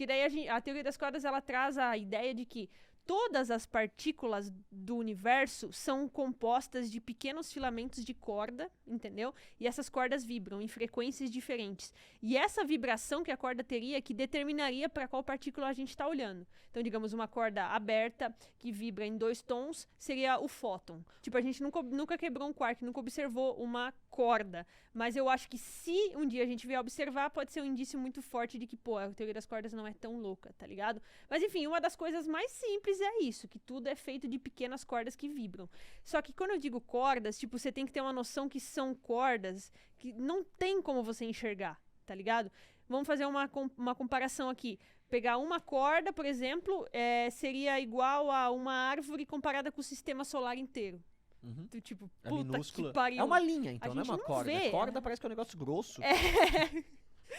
porque daí a teoria das cordas, ela traz a ideia de que todas as partículas do universo são compostas de pequenos filamentos de corda, entendeu? E essas cordas vibram em frequências diferentes. E essa vibração que a corda teria que determinaria para qual partícula a gente está olhando. Então, digamos, uma corda aberta que vibra em 2 tons seria o fóton. Tipo, a gente nunca quebrou um quark, nunca observou uma corda. Mas eu acho que se um dia a gente vier observar, pode ser um indício muito forte de que, pô, a teoria das cordas não é tão louca, tá ligado? Mas, enfim, uma das coisas mais simples é isso, que tudo é feito de pequenas cordas que vibram. Só que quando eu digo cordas, tipo, você tem que ter uma noção que são cordas que não tem como você enxergar, tá ligado? Vamos fazer uma comparação aqui. Pegar uma corda, por exemplo, seria igual a uma árvore comparada com o sistema solar inteiro. Uhum. Tipo, É puta minúscula. que pariu. É uma linha, então, A não é gente uma não corda. vê. Corda parece que é um negócio grosso.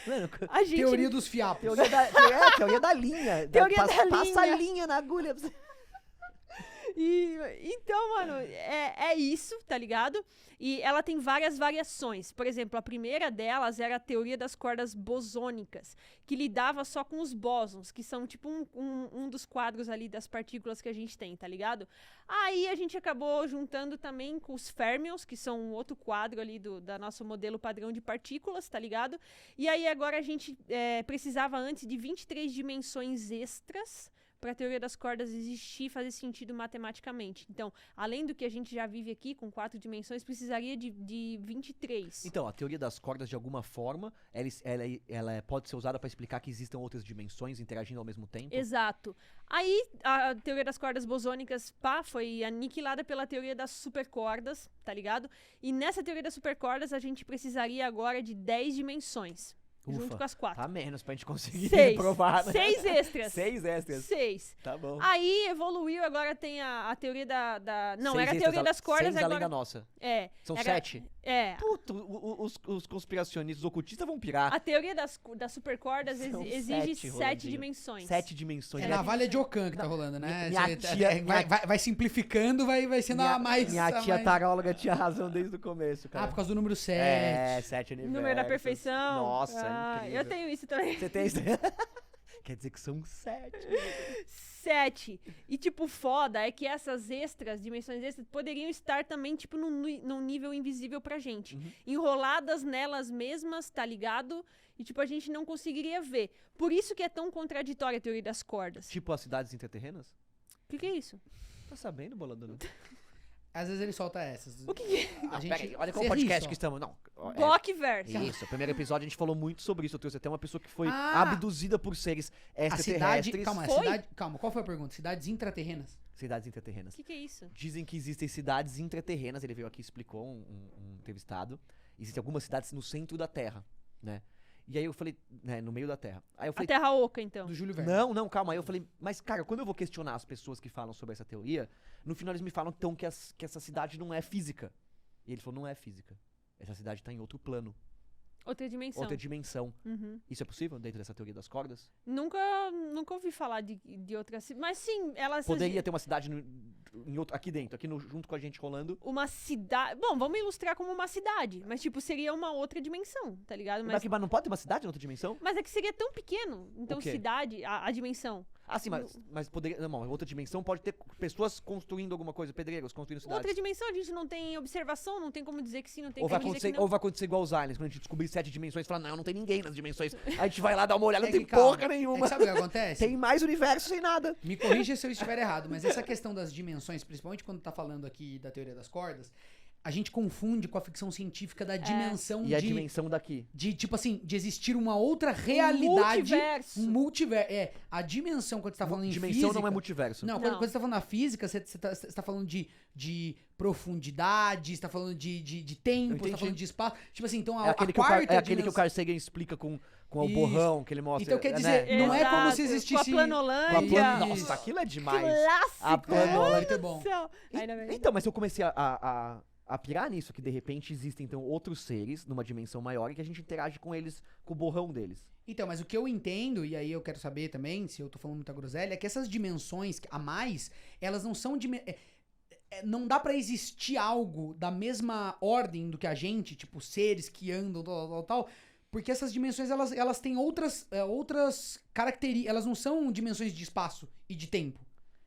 Mano, A gente Teoria dos fiapos. teoria da linha. Teoria da Passa a linha. linha na agulha. Então, mano, é isso, tá ligado? E ela tem várias variações. Por exemplo, a primeira delas era a teoria das cordas bosônicas, que lidava só com os bósons, que são tipo um dos quadros ali das partículas que a gente tem, tá ligado? Aí a gente acabou juntando também com os férmions, que são um outro quadro ali da nosso modelo padrão de partículas, tá ligado? E aí agora a gente precisava antes de 23 dimensões extras para a teoria das cordas existir e fazer sentido matematicamente. Então, além do que a gente já vive aqui, com 4 dimensões, precisaria de 23. Então, a teoria das cordas, de alguma forma, ela pode ser usada para explicar que existam outras dimensões interagindo ao mesmo tempo? Exato. Aí, a teoria das cordas bosônicas, foi aniquilada pela teoria das supercordas, tá ligado? E nessa teoria das supercordas, a gente precisaria agora de 10 dimensões. Junto com as 4. Tá menos pra gente conseguir 6. provar, né? 6 extras. 6 extras. 6. Tá bom. Aí evoluiu, agora tem a teoria Não, 6 era a extras teoria das cordas, 6 além agora... da nossa. São era- 7. Puta, Os conspiracionistas, os ocultistas vão pirar. a teoria das supercordas São exige 7, 7 Rolandinho. dimensões. 7 dimensões. É Minha- navalha de Ockham que tá rolando, né? Minha Você- tia- vai simplificando, vai sendo a mais... minha a tia mais- taróloga tinha razão desde o começo, cara. por causa do número 7. 7 universos. Número da perfeição. Nossa, incrível. Eu tenho isso também. Você tem isso? Quer dizer que são 7. 7. E, tipo, foda é que essas dimensões extras, poderiam estar também, tipo, num nível invisível pra gente. Enroladas nelas mesmas, tá ligado? E, tipo, a gente não conseguiria ver. Por isso que é tão contraditória a teoria das cordas. Tipo as cidades intraterrenas? O que é isso? Tá sabendo, Boladona? Às vezes ele solta essas. O que é? A gente... Peraí, olha qual Você podcast ri só. que estamos. Não. Blockverse. Isso, o primeiro episódio a gente falou muito sobre isso. Eu trouxe até uma pessoa que foi Ah! abduzida por seres A cidade... extraterrestres. Calma, calma, qual foi a pergunta? Cidades intraterrenas. Cidades intraterrenas. O que é isso? Dizem que existem cidades intraterrenas. Ele veio aqui e explicou, um entrevistado. Existem algumas cidades no centro da Terra, né? E aí eu falei, né, no meio da Terra. Aí eu A falei, Terra Oca, então. Do Júlio Verne. não, calma. Aí eu falei, mas cara, quando eu vou questionar as pessoas que falam sobre essa teoria, no final eles me falam então que essa cidade não é física. E ele falou, não é física. Essa cidade tá em outro plano, Outra dimensão. outra dimensão. Uhum. Isso é possível dentro dessa teoria das cordas? Nunca ouvi falar de outra... Mas sim, elas... Poderia ter uma cidade aqui dentro, junto com a gente rolando. Uma cidade... Bom, vamos ilustrar como uma cidade. Mas, tipo, seria uma outra dimensão, tá ligado? Mas não pode ter uma cidade em outra dimensão? Mas é que seria tão pequeno. Então, O quê? cidade, a dimensão. Ah, sim, mas poderia. Não, outra dimensão pode ter pessoas construindo alguma coisa, pedreiros construindo cidades. Outra dimensão, a gente não tem observação, não tem como dizer que sim, não tem Ou como vai, dizer que acontecer, não. ou vai acontecer igual os aliens, quando a gente descobrir 7 dimensões e falar, não tem ninguém nas dimensões. Aí a gente vai lá dar uma olhada, não tem calma, porra nenhuma. que sabe o que acontece? Tem mais universo sem nada. Me corrija se eu estiver errado, mas essa questão das dimensões, principalmente quando tá falando aqui da teoria das cordas, a gente confunde com a ficção científica da dimensão E a dimensão daqui. de, tipo assim, de existir uma outra realidade. multiverso. Um multiverso. A dimensão, quando você tá falando em Dimensão física... não é multiverso. Não, quando você tá falando na física, você tá falando de profundidade, você tá falando de tempo, você tá entendi. falando de espaço. Tipo assim, então É aquele, que, quarta aquele que o Carl Sagan explica com o Isso. borrão que ele mostra. Então quer né? dizer, não é como se Exato, existisse... Com a planolândia. Com a plano- Isso. Nossa, aquilo é demais. Clássico. A planolândia. muito bom. Céu. Ainda bem. Então, mas eu comecei a pirar nisso, que de repente existem então outros seres numa dimensão maior e que a gente interage com eles, com o borrão deles. Então, mas o que eu entendo, e aí eu quero saber também, se eu tô falando muita groselha, é que essas dimensões a mais, elas não são... não dá pra existir algo da mesma ordem do que a gente, tipo, seres que andam, tal, Porque essas dimensões, elas têm outras características. Elas não são dimensões de espaço e de tempo.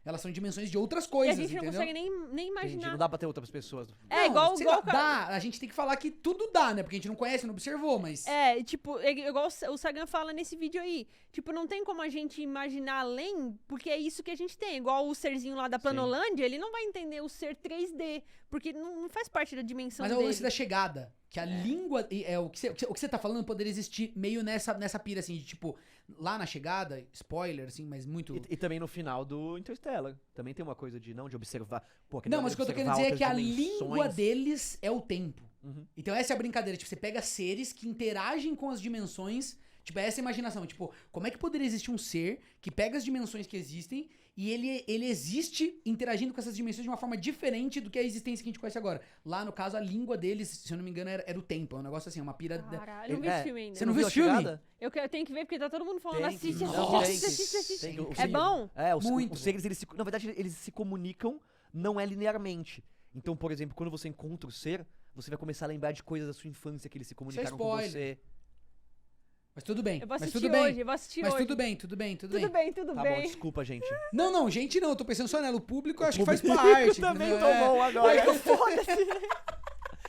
Elas são dimensões de outras E a coisas, gente não entendeu? consegue nem Entendi, imaginar. não dá pra ter outras pessoas. É, Não, igual, sei igual lá, dá. A gente tem que falar que tudo dá, né? Porque a gente não conhece, não observou, mas... É, tipo, igual o Sagan fala nesse vídeo aí. Tipo, não tem como a gente imaginar além, porque é isso que a gente tem. Igual o serzinho lá da Planolândia, ele não vai entender o ser 3D, porque não faz parte da dimensão Mas é o dele. lance da chegada. Que a língua... o que você tá falando poderia existir meio nessa pira, assim, de tipo... Lá na chegada, spoiler, assim, mas muito... E também no final do Interstellar. Também tem uma coisa de observar. Pô, Não, mas o que eu tô querendo dizer é que a língua deles é o tempo. Uhum. Então essa é a brincadeira. Tipo, você pega seres que interagem com as dimensões. Tipo, essa é a imaginação. Tipo, como é que poderia existir um ser que pega as dimensões que existem e ele existe interagindo com essas dimensões de uma forma diferente do que a existência que a gente conhece agora. Lá, no caso, a língua deles, se eu não me engano, era o tempo. É um negócio assim, uma pira... Caralho, eu não vi esse filme ainda. Você não viu esse filme? Eu tenho que ver, porque tá todo mundo falando, Tem que- assiste, não, assiste. tem que- É bom? É, Muito. os seres, eles na verdade, eles se comunicam, não é linearmente. Então, por exemplo, quando você encontra o ser, você vai começar a lembrar de coisas da sua infância que eles se comunicaram com spoiler. você. Mas tudo bem. Eu vou Mas assistir tudo bem. hoje, eu vou assistir Mas hoje. tudo bem, tudo bem, tudo bem. Tudo Tá bom, bem. desculpa, gente. Não, gente não. Eu tô pensando só nela. O público eu acho que faz público parte. também entendeu? tô bom agora. Público, foda-se.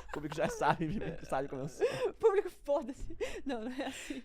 O público já sabe como eu sou. Público, foda-se. Não é assim.